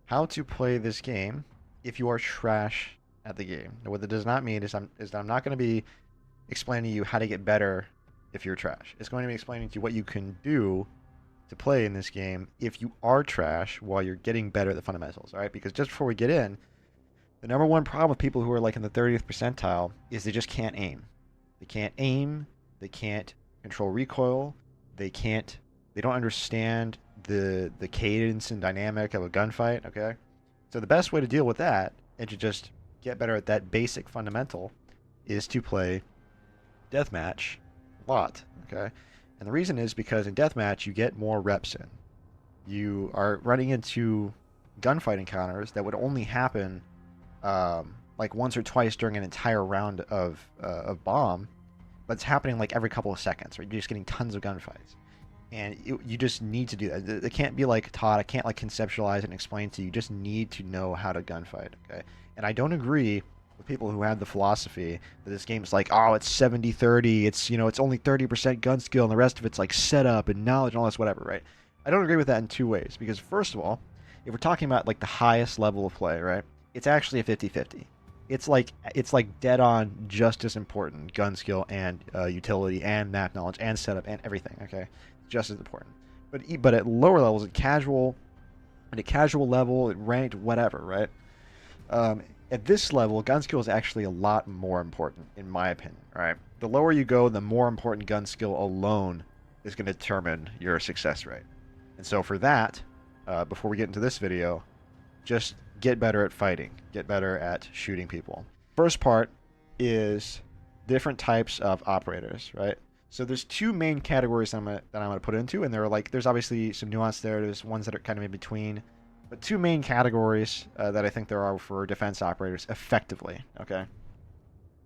how to play this game if you are trash at the game. Now, what that does not mean is that I'm not going to be explaining to you how to get better if you're trash. It's going to be explaining to you what you can do to play in this game if you are trash while you're getting better at the fundamentals. All right, because just before we get in, the number one problem with people who are like in the 30th percentile is they just can't aim. They can't aim. They can't control recoil. They can't. They don't understand the cadence and dynamic of a gunfight. Okay, so the best way to deal with that and to just get better at that basic fundamental is to play deathmatch a lot. Okay, and the reason is because in deathmatch you get more reps in. You are running into gunfight encounters that would only happen like once or twice during an entire round of bomb, but it's happening like every couple of seconds. Right, you're just getting tons of gunfights, and you just need to do that. It can't be like taught. I can't like conceptualize and explain to you. You just need to know how to gunfight. Okay, and I don't agree with people who have the philosophy that this game is like, oh, it's 70-30. It's it's only 30% gun skill, and the rest of it's like setup and knowledge and all this whatever. Right? I don't agree with that in two ways. Because first of all, if we're talking about like the highest level of play, right? It's actually a 50-50. It's like dead on just as important gun skill and utility and map knowledge and setup and everything. Okay, just as important. But at lower levels, at a casual level, at ranked, whatever, right? At this level, gun skill is actually a lot more important, in my opinion. Right? The lower you go, the more important gun skill alone is going to determine your success rate. And so for that, before we get into this video, just get better at fighting, get better at shooting people. First part is different types of operators, right? So there's two main categories that I'm gonna put into, and there's obviously some nuance there. There's ones that are kind of in between, but two main categories that I think there are for defense operators effectively. Okay,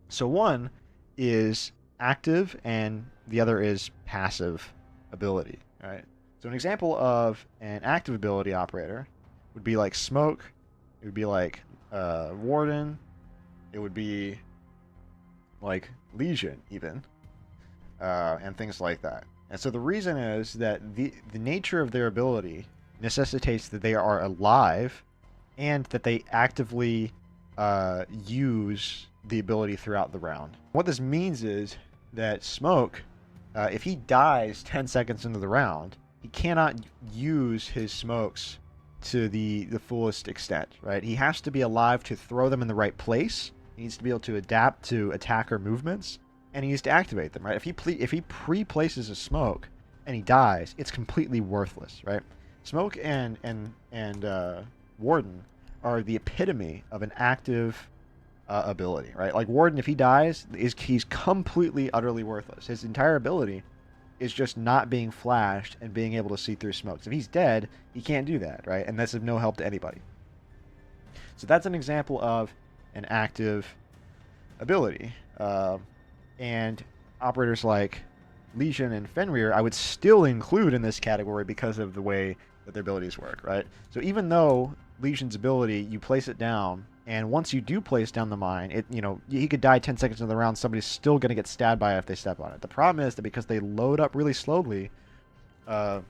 so one is active, and the other is passive ability. Right. So an example of an active ability operator would be like smoke. It would be like warden. It would be like legion even, and things like that. And so the reason is that the nature of their ability necessitates that they are alive, and that they actively use the ability throughout the round. What this means is that smoke, if he dies 10 seconds into the round, he cannot use his smokes to the fullest extent, right? He has to be alive to throw them in the right place. He needs to be able to adapt to attacker movements, and he needs to activate them, right? If he pre-places a smoke and he dies, it's completely worthless, right? Smoke and Warden are the epitome of an active ability, right? Like Warden, if he dies, he's completely utterly worthless. His entire ability is just not being flashed and being able to see through smokes. If he's dead, he can't do that, right? And that's of no help to anybody. So that's an example of an active ability. And operators like Legion and Fenrir, I would still include in this category because of the way that their abilities work, right? So even though Legion's ability, you place it down, and once you do place down the mine, he could die 10 seconds into the round. Somebody's still going to get stabbed by it if they step on it. The problem is that because they load up really slowly over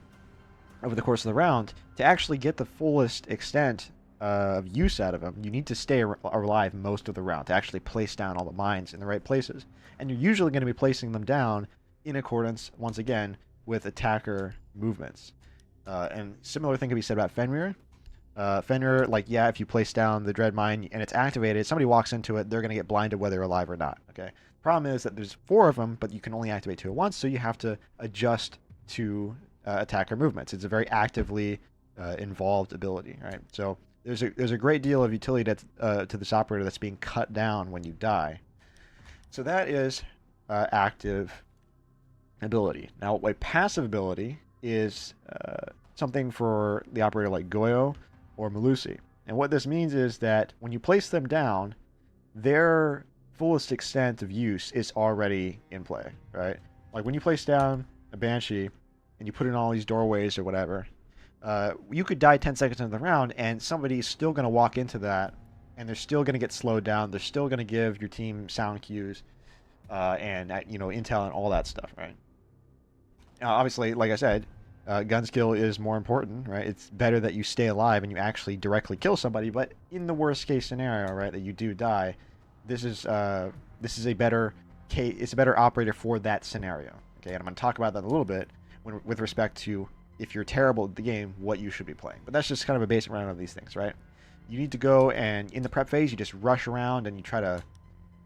the course of the round, to actually get the fullest extent of use out of them, you need to stay alive most of the round to actually place down all the mines in the right places. And you're usually going to be placing them down in accordance, once again, with attacker movements. And similar thing can be said about Fenrir. Fenrir, if you place down the dread mine and it's activated, somebody walks into it, they're going to get blinded whether they're alive or not. Okay. Problem is that there's 4 of them, but you can only activate 2 at once, so you have to adjust to attacker movements. It's a very actively involved ability, right? So there's a great deal of utility to this operator that's being cut down when you die. So that is active ability. Now, a passive ability is something for the operator like Goyo or Melusi. And what this means is that when you place them down, their fullest extent of use is already in play, right? Like when you place down a Banshee and you put it in all these doorways or whatever, you could die 10 seconds into the round and somebody's still going to walk into that and they're still going to get slowed down. They're still going to give your team sound cues and intel and all that stuff, right? Now, obviously, like I said, gun skill is more important, right? It's better that you stay alive and you actually directly kill somebody. But in the worst case scenario, right, that you do die, this is a better case. It's a better operator for that scenario. Okay, and I'm going to talk about that a little bit with respect to if you're terrible at the game, what you should be playing. But that's just kind of a basic round of these things, right? You need to go and in the prep phase, you just rush around and you try to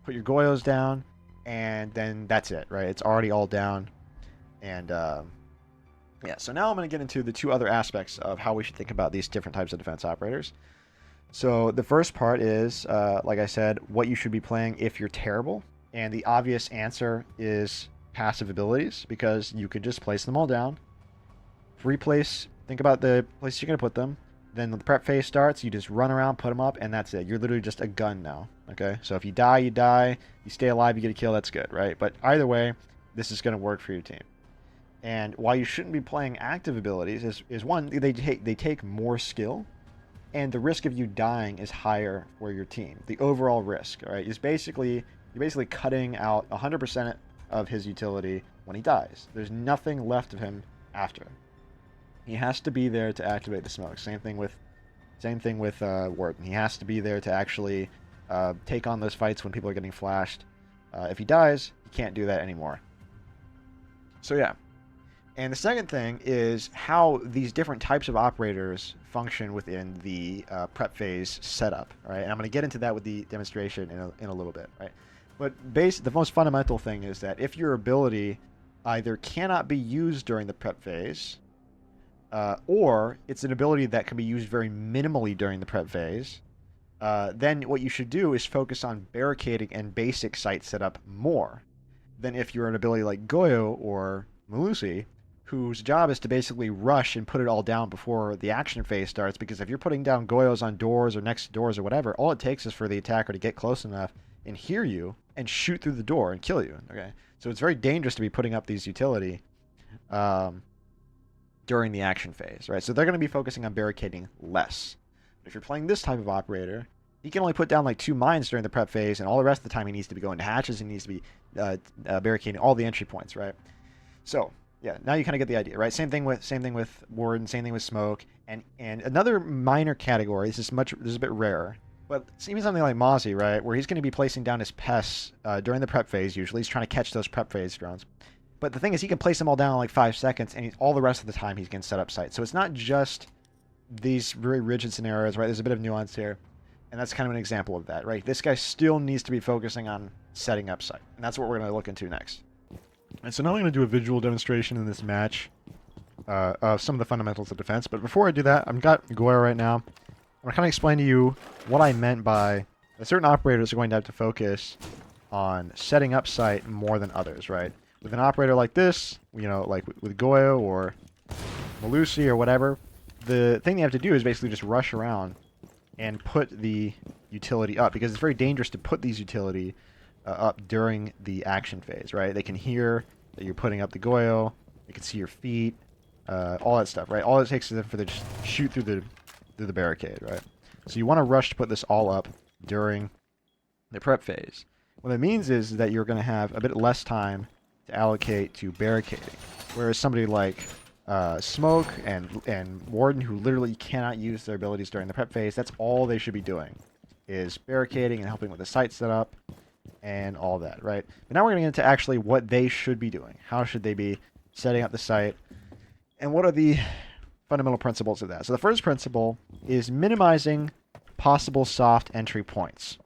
put your Goyos down, and then that's it, right? It's already all down, and yeah. So now I'm going to get into the two other aspects of how we should think about these different types of defense operators. So the first part is, like I said, what you should be playing if you're terrible, and the obvious answer is passive abilities because you could just place them all down, replace. Think about the places you're going to put them. Then the prep phase starts, you just run around, put them up, and that's it. You're literally just a gun now, okay? So if you die, you die. You stay alive, you get a kill, that's good, right? But either way, this is going to work for your team. And why you shouldn't be playing active abilities is one, they take more skill, and the risk of you dying is higher for your team. The overall risk, right, is you're basically cutting out 100% of his utility when he dies. There's nothing left of him after. He has to be there to activate the smoke. Same thing with Warden. He has to be there to actually take on those fights when people are getting flashed. If he dies, he can't do that anymore. So yeah. And the second thing is how these different types of operators function within the prep phase setup, right? And I'm going to get into that with the demonstration in a little bit, right? But the most fundamental thing is that if your ability either cannot be used during the prep phase, or it's an ability that can be used very minimally during the prep phase, then what you should do is focus on barricading and basic site setup more than if you're an ability like Goyo or Melusi, whose job is to basically rush and put it all down before the action phase starts, because if you're putting down Goyos on doors or next to doors or whatever, all it takes is for the attacker to get close enough and hear you and shoot through the door and kill you, okay? So it's very dangerous to be putting up these utility during the action phase, right? So they're going to be focusing on barricading less. If you're playing this type of operator, he can only put down like 2 mines during the prep phase, and all the rest of the time he needs to be going to hatches, he needs to be barricading all the entry points, right? So yeah, now you kind of get the idea, right? Same thing with Warden, same thing with Smoke, and another minor category. This is a bit rarer, but even something like Mozzie, right, where he's going to be placing down his pests during the prep phase. Usually, he's trying to catch those prep phase drones. But the thing is, he can place them all down in like 5 seconds, and all the rest of the time he can set up sites. So it's not just these very rigid scenarios, right? There's a bit of nuance here, and that's kind of an example of that, right? This guy still needs to be focusing on setting up site, and that's what we're going to look into next. And so now I'm going to do a visual demonstration in this match of some of the fundamentals of defense. But before I do that, I've got Goyo right now. I'm going to kind of explain to you what I meant by that certain operators are going to have to focus on setting up site more than others, right? With an operator like this, you know, like with Goyo or Melusi or whatever, the thing they have to do is basically just rush around and put the utility up, because it's very dangerous to put these utility up during the action phase, right? They can hear that you're putting up the Goyo, they can see your feet, all that stuff, right? All it takes is for them to just shoot through the barricade, right? So you want to rush to put this all up during the prep phase. What that means is that you're going to have a bit less time to allocate to barricading, whereas somebody like Smoke and Warden, who literally cannot use their abilities during the prep phase, that's all they should be doing, is barricading and helping with the site setup and all that, right? But now we're going to get into actually what they should be doing. How should they be setting up the site, and what are the fundamental principles of that? So the first principle is minimizing possible soft entry points.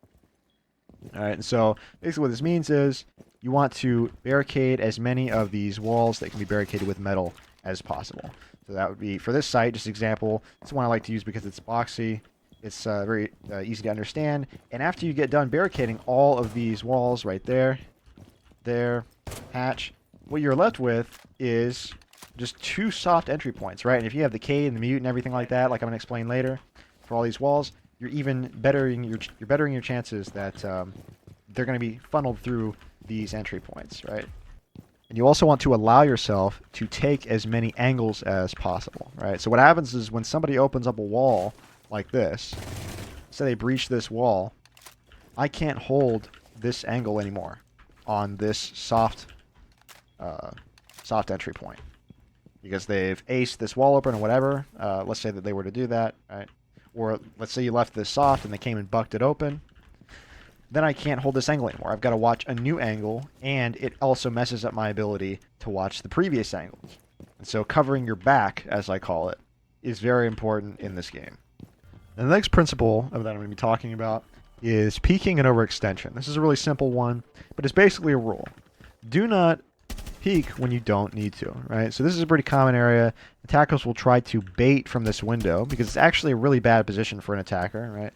All right, and so basically what this means is you want to barricade as many of these walls that can be barricaded with metal as possible. So that would be, for this site, just example, it's one I like to use because it's boxy, it's very easy to understand, and after you get done barricading all of these walls right there, hatch, what you're left with is just 2 soft entry points, right? And if you have the Cade and the Mute and everything like that, like I'm going to explain later, for all these walls, you're even bettering your chances that they're going to be funneled through these entry points, right? And you also want to allow yourself to take as many angles as possible, right? So what happens is when somebody opens up a wall like this, say they breach this wall, I can't hold this angle anymore on this soft entry point. because they've aced this wall open or whatever. Let's say that they were to do that, right? Or let's say you left this soft and they came and bucked it open. Then I can't hold this angle anymore. I've got to watch a new angle, and it also messes up my ability to watch the previous angles. And so covering your back, as I call it, is very important in this game. And the next principle that I'm going to be talking about is peeking and overextension. This is a really simple one, but it's basically a rule. Do not peek when you don't need to, right? So this is a pretty common area. Attackers will try to bait from this window because it's actually a really bad position for an attacker, right?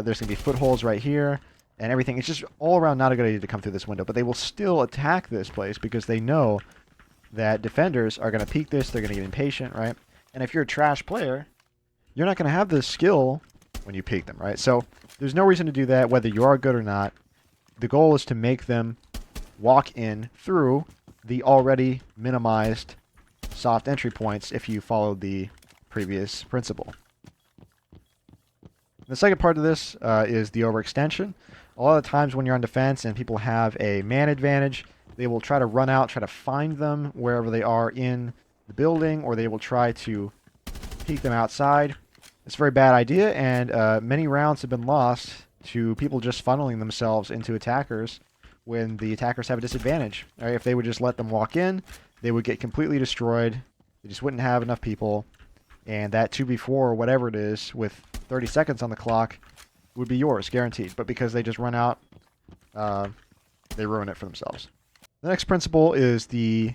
There's going to be footholds right here and everything. It's just all around not a good idea to come through this window, but they will still attack this place because they know that defenders are going to peek this. They're going to get impatient, right? And if you're a trash player, you're not going to have this skill when you peek them, right? So there's no reason to do that, whether you are good or not. The goal is to make them walk in through the already minimized soft entry points if you follow the previous principle. The second part of this is the overextension. A lot of times when you're on defense and people have a man advantage, they will try to run out, try to find them wherever they are in the building, or they will try to peek them outside. It's a very bad idea, and many rounds have been lost to people just funneling themselves into attackers when the attackers have a disadvantage. Right? If they would just let them walk in, they would get completely destroyed. They just wouldn't have enough people, and that 2v4 or whatever it is with 30 seconds on the clock would be yours, guaranteed. But because they just run out, they ruin it for themselves. The next principle is the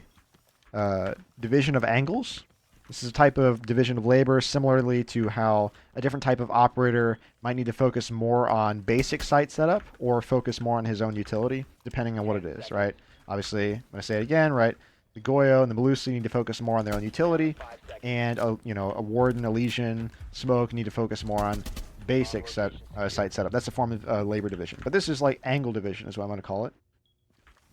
division of angles. This is a type of division of labor, similarly to how a different type of operator might need to focus more on basic site setup or focus more on his own utility, depending on what it is, right? Obviously, I'm going to say it again, right? The Goyo and the Melusi need to focus more on their own utility, and a Warden, Elysian, Smoke need to focus more on basic site setup. That's a form of labor division. But this is like angle division is what I'm going to call it.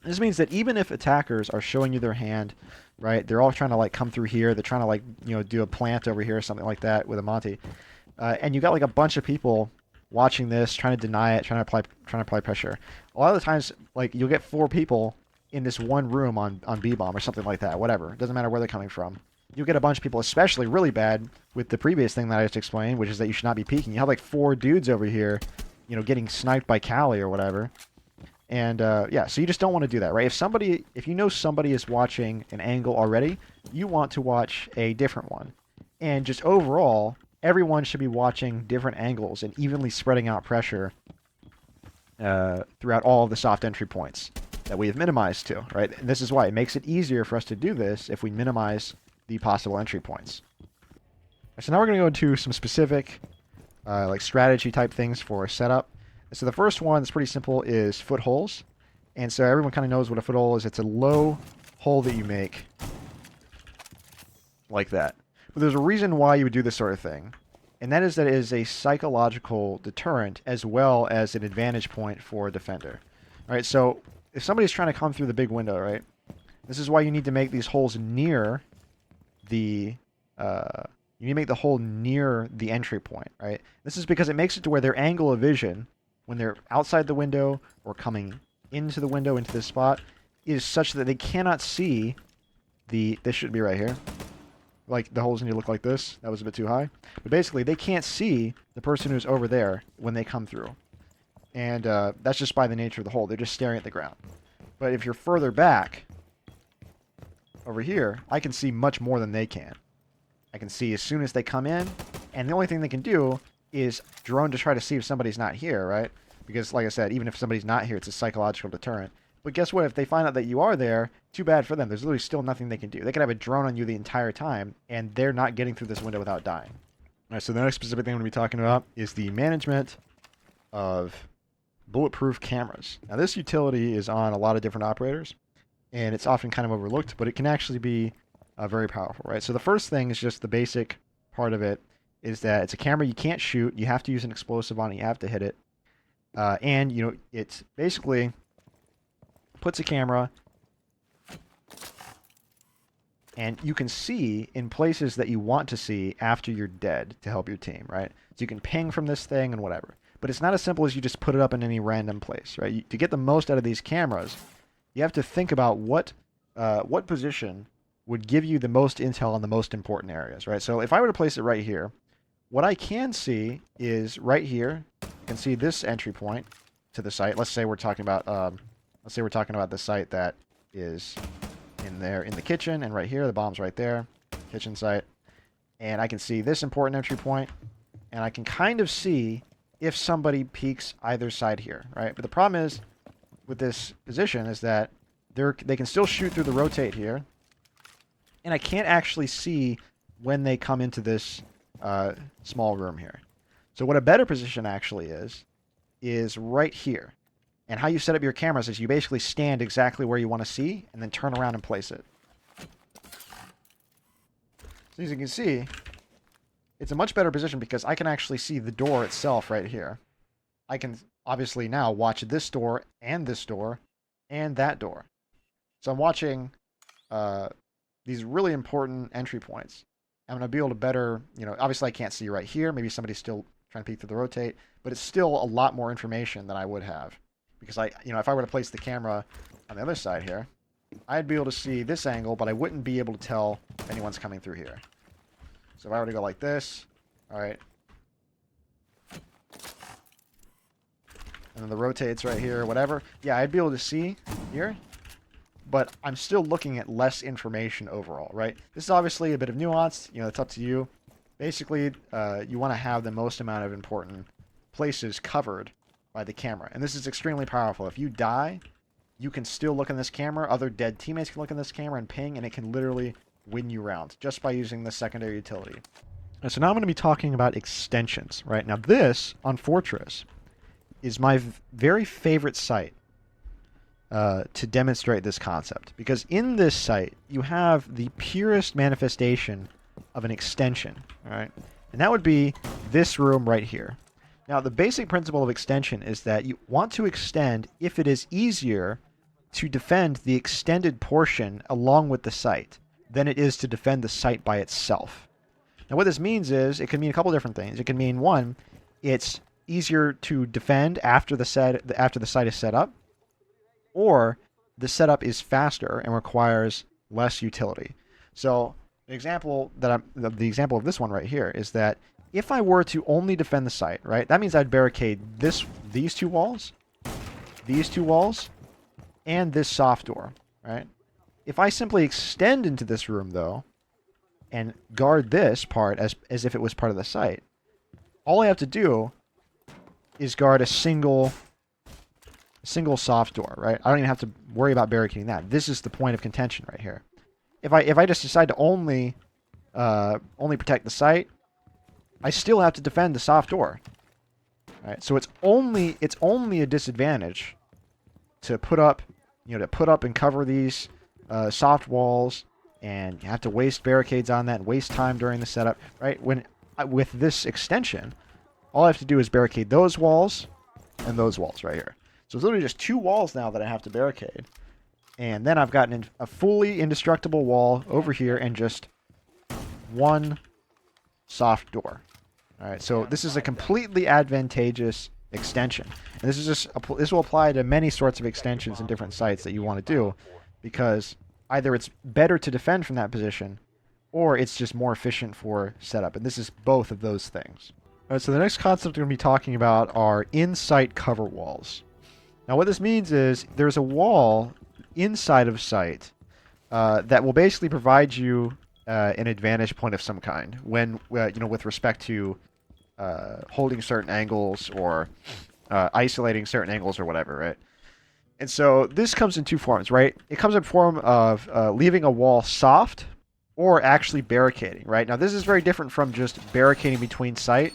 This means that even if attackers are showing you their hand, right, they're all trying to like come through here, they're trying to like, do a plant over here or something like that with a Monty, and you got like a bunch of people watching this, trying to deny it, trying to apply pressure. A lot of the times, like, you'll get 4 people in this one room on B-bomb or something like that, whatever. It doesn't matter where they're coming from. You'll get a bunch of people, especially really bad with the previous thing that I just explained, which is that you should not be peeking. You have like 4 dudes over here, getting sniped by Callie or whatever. And yeah, so you just don't want to do that, right? If you know somebody is watching an angle already, you want to watch a different one. And just overall, everyone should be watching different angles and evenly spreading out pressure throughout all of the soft entry points that we have minimized to, right? And this is why it makes it easier for us to do this if we minimize the possible entry points. So now we're going to go into some specific like strategy type things for setup. So the first one that's pretty simple is footholes. And so everyone kind of knows what a foothole is. It's a low hole that you make like that. But there's a reason why you would do this sort of thing. And that is that it is a psychological deterrent as well as an advantage point for a defender. All right, so if somebody's trying to come through the big window, right? This is why you need to make these holes near the... you need to make the hole near the entry point, right? This is because it makes it to where their angle of vision, when they're outside the window or coming into the window, into this spot, is such that they cannot see this should be right here. Like, the holes need to look like this. That was a bit too high. But basically, they can't see the person who's over there when they come through. And that's just by the nature of the hole. They're just staring at the ground. But if you're further back, over here, I can see much more than they can. I can see as soon as they come in, and the only thing they can do is drone to try to see if somebody's not here, right? Because, like I said, even if somebody's not here, it's a psychological deterrent. But guess what? If they find out that you are there, too bad for them. There's literally still nothing they can do. They could have a drone on you the entire time, and they're not getting through this window without dying. All right, so the next specific thing I'm going to be talking about is the management of bulletproof cameras. Now, this utility is on a lot of different operators, and it's often kind of overlooked, but it can actually be very powerful, right? So the first thing is just the basic part of it is that it's a camera you can't shoot. You have to use an explosive on it. You have to hit it. And, it basically puts a camera, and you can see in places that you want to see after you're dead to help your team, right? So you can ping from this thing and whatever. But it's not as simple as you just put it up in any random place, right? To get the most out of these cameras, you have to think about what position would give you the most intel on the most important areas, right? So if I were to place it right here, what I can see is right here. You can see this entry point to the site. Let's say we're talking about the site that is in there in the kitchen, and right here the bomb's right there, kitchen site. And I can see this important entry point, and I can kind of see if somebody peeks either side here, right? But the problem is with this position is that they can still shoot through the rotate here, and I can't actually see when they come into this small room here. So what a better position actually is right here. And how you set up your cameras is you basically stand exactly where you want to see and then turn around and place it. So as you can see, it's a much better position because I can actually see the door itself right here. I can obviously now watch this door and that door. So I'm watching these really important entry points. I'm going to be able to better, obviously I can't see right here. Maybe somebody's still trying to peek through the rotate, but it's still a lot more information than I would have. Because if I were to place the camera on the other side here, I'd be able to see this angle, but I wouldn't be able to tell if anyone's coming through here. So if I were to go like this, all right. And then the rotates right here, whatever. Yeah, I'd be able to see here, but I'm still looking at less information overall, right? This is obviously a bit of nuance. It's up to you. Basically, you want to have the most amount of important places covered by the camera. And this is extremely powerful. If you die, you can still look in this camera. Other dead teammates can look in this camera and ping, and it can literally win you rounds just by using the secondary utility. And so now I'm going to be talking about extensions, right? Now this, on Fortress, is my very favorite site to demonstrate this concept. Because in this site, you have the purest manifestation of an extension, all right? And that would be this room right here. Now, the basic principle of extension is that you want to extend if it is easier to defend the extended portion along with the site than it is to defend the site by itself. Now, what this means is it can mean a couple different things. It can mean, one, it's easier to defend after the site is set up, or the setup is faster and requires less utility. So, the example of this one right here is that if I were to only defend the site, right, that means I'd barricade these two walls, and this soft door, right? If I simply extend into this room, though, and guard this part as if it was part of the site, all I have to do is guard a single soft door, right? I don't even have to worry about barricading that. This is the point of contention right here. If I just decide to only protect the site, I still have to defend the soft door. Right? So it's only a disadvantage to put up and cover these soft walls, and you have to waste barricades on that and waste time during the setup, right? With this extension, all I have to do is barricade those walls and those walls right here. So it's literally just two walls now that I have to barricade. And then I've gotten a fully indestructible wall over here and just one soft door. All right, so this is a completely advantageous extension. And this will apply to many sorts of extensions in different sites that you want to do, because either it's better to defend from that position, or it's just more efficient for setup. And this is both of those things. All right, so the next concept we're going to be talking about are in-site cover walls. Now what this means is there's a wall inside of site that will basically provide you an advantage point of some kind when with respect to holding certain angles or isolating certain angles or whatever, right? And so this comes in two forms, right? It comes in form of leaving a wall soft or actually barricading, right? Now this is very different from just barricading between site.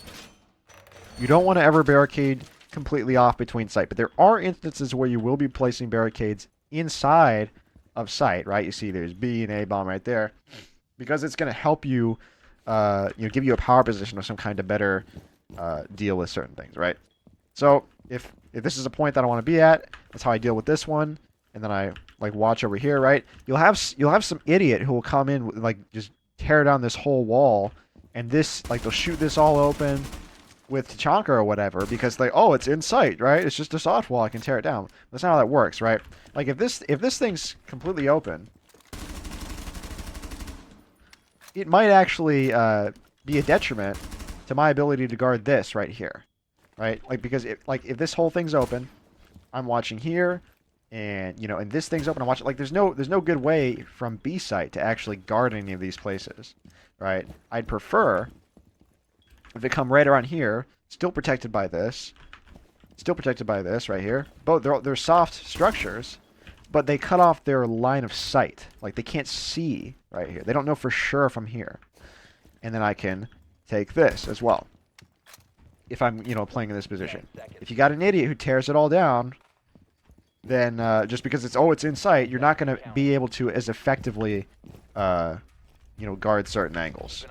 You don't want to ever barricade completely off between site, but there are instances where you will be placing barricades inside of site, right? You see there's B and A bomb right there, because it's going to help you, give you a power position or some kind of better deal with certain things, right? So if this is a point that I want to be at, that's how I deal with this one, and then I watch over here, right? You'll have some idiot who will come in just tear down this whole wall, and they'll shoot this all open with Tachanka or whatever, because it's in sight, right? It's just a soft wall, I can tear it down. That's not how that works, right? Like if this thing's completely open, it might actually be a detriment to my ability to guard this right here, right? Like, because if this whole thing's open, I'm watching here, and you know, and this thing's open, I'm watching. Like, there's no good way from B site to actually guard any of these places, right? I'd prefer if it come right around here, still protected by this, right here. Both they're soft structures, but they cut off their line of sight. Like, they can't see right here. They don't know for sure from here. And then I can take this as well, if I'm, you know, playing in this position. If you got an idiot who tears it all down, then just because it's in sight, you're not going to be able to as effectively, you know, guard certain angles.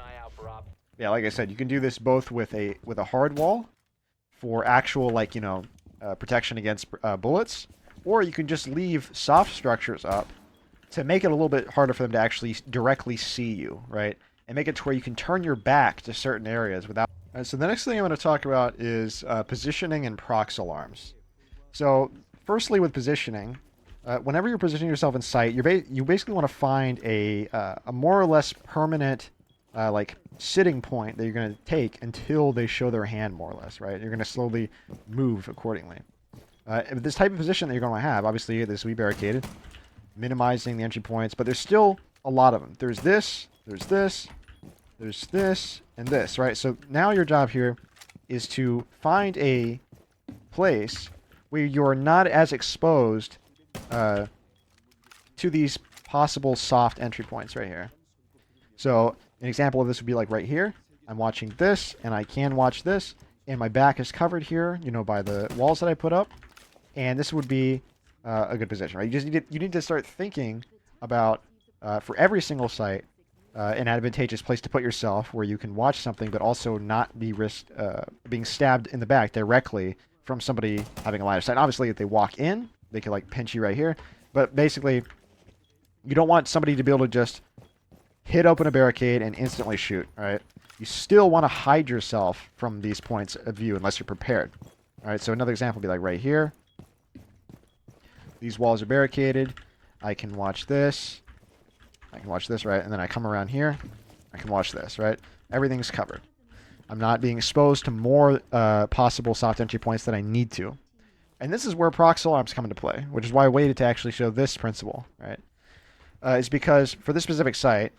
Yeah, like I said, you can do this both with a hard wall for actual, like, you know, protection against bullets, or you can just leave soft structures up to make it a little bit harder for them to actually directly see you, right? And make it to where you can turn your back to certain areas without... so the next thing I'm going to talk about is positioning and prox alarms. So, firstly, with positioning, whenever you're positioning yourself in sight, you basically want to find a more or less permanent, like, sitting point that you're going to take until they show their hand, more or less, right? You're going to slowly move accordingly. This type of position that you're going to have, obviously, this will be barricaded, minimizing the entry points, but there's still a lot of them. There's this, there's this, there's this, and this, right? So now your job here is to find a place where you're not as exposed to these possible soft entry points right here. So an example of this would be like right here. I'm watching this, and I can watch this, and my back is covered here, you know, by the walls that I put up. And this would be a good position, right? You need to start thinking about, for every single site, an advantageous place to put yourself where you can watch something, but also not be risked being stabbed in the back directly from somebody having a line of sight. Obviously, if they walk in, they could, like, pinch you right here. But basically, you don't want somebody to be able to just hit open a barricade and instantly shoot, right? You still want to hide yourself from these points of view unless you're prepared. All right, so another example would be like right here. These walls are barricaded. I can watch this. I can watch this, right? And then I come around here. I can watch this, right? Everything's covered. I'm not being exposed to more possible soft entry points than I need to. And this is where prox alarms come into play, which is why I waited to actually show this principle, right? Is because for this specific site,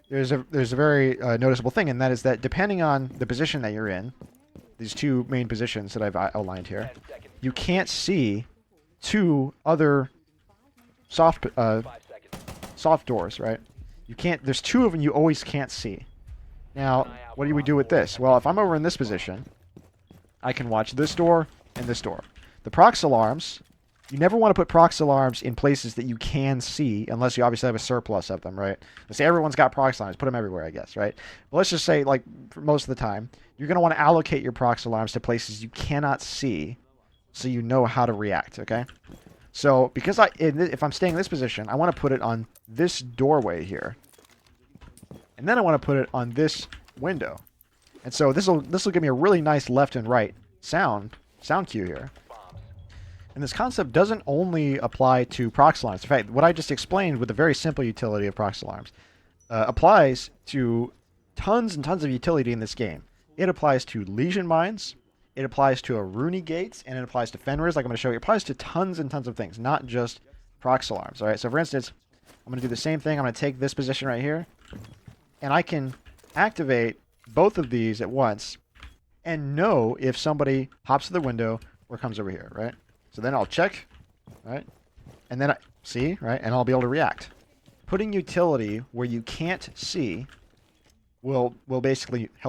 there's a very noticeable thing, and that is that depending on the position that you're in, these two main positions that I've outlined here, you can't see two other soft doors, right? You can't. There's two of them you always can't see. Now, what do we do with this? Well, if I'm over in this position, I can watch this door and this door. The prox alarms, you never want to put prox alarms in places that you can see, unless you obviously have a surplus of them, right? Let's say everyone's got prox alarms, put them everywhere, I guess, right? But let's just say, like, for most of the time, you're going to want to allocate your prox alarms to places you cannot see, so you know how to react, okay? So, because if I'm staying in this position, I want to put it on this doorway here. And then I want to put it on this window. And so this will give me a really nice left and right sound cue here. And this concept doesn't only apply to prox alarms. In fact, what I just explained with the very simple utility of prox alarms applies to tons and tons of utility in this game. It applies to Legion mines, it applies to Aruni gates, and it applies to Fenris, like I'm going to show you. It applies to tons and tons of things, not just prox alarms. All right, so for instance, I'm going to do the same thing. I'm going to take this position right here, and I can activate both of these at once and know if somebody hops to the window or comes over here, right? So then I'll check, right? And then see, right? And I'll be able to react. Putting utility where you can't see will basically help